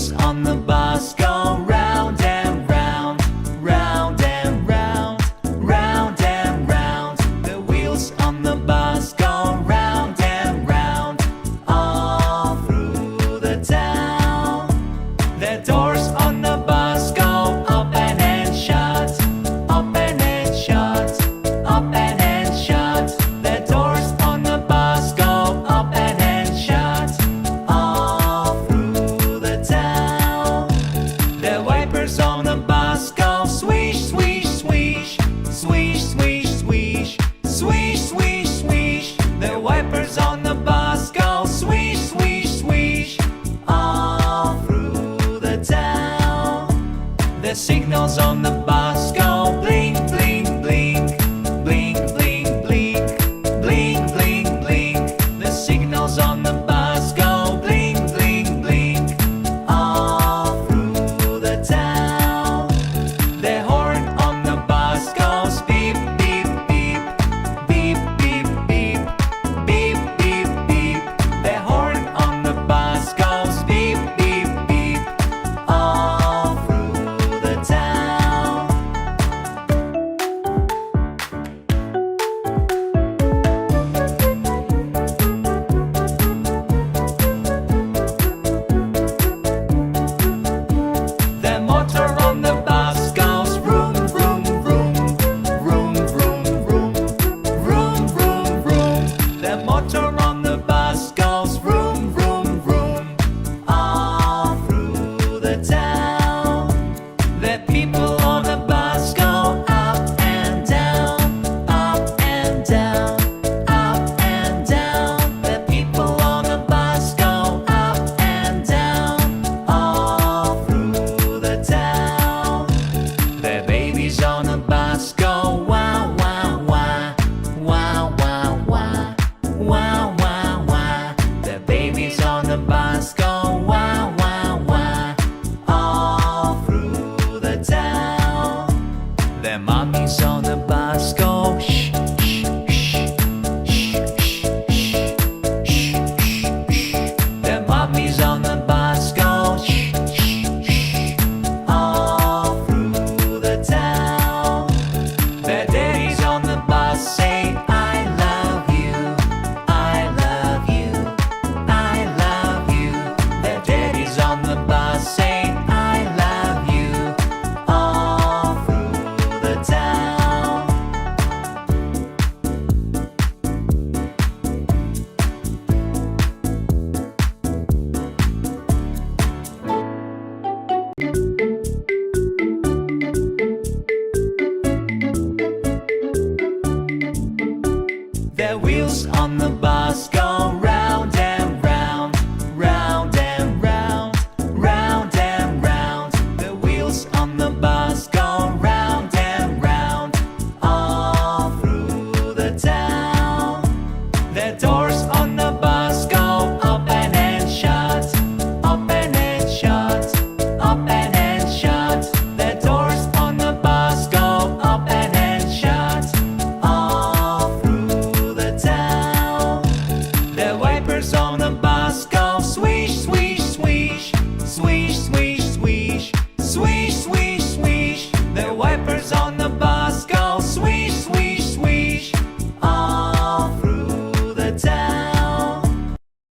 wheels on the bus go round and round, round and round, round and round. The wheels on the bus go round and round, all through the town. The doors on the bus go open and shut, open and shut, open and shut. The doors on the bus go open and shut, all through the town. The wipers on the bus go swish, swish, swish, swish, swish, swish, swish, swish, swish. The wipers on the bus go swish, swish, swish, all through the town. The signals on the bus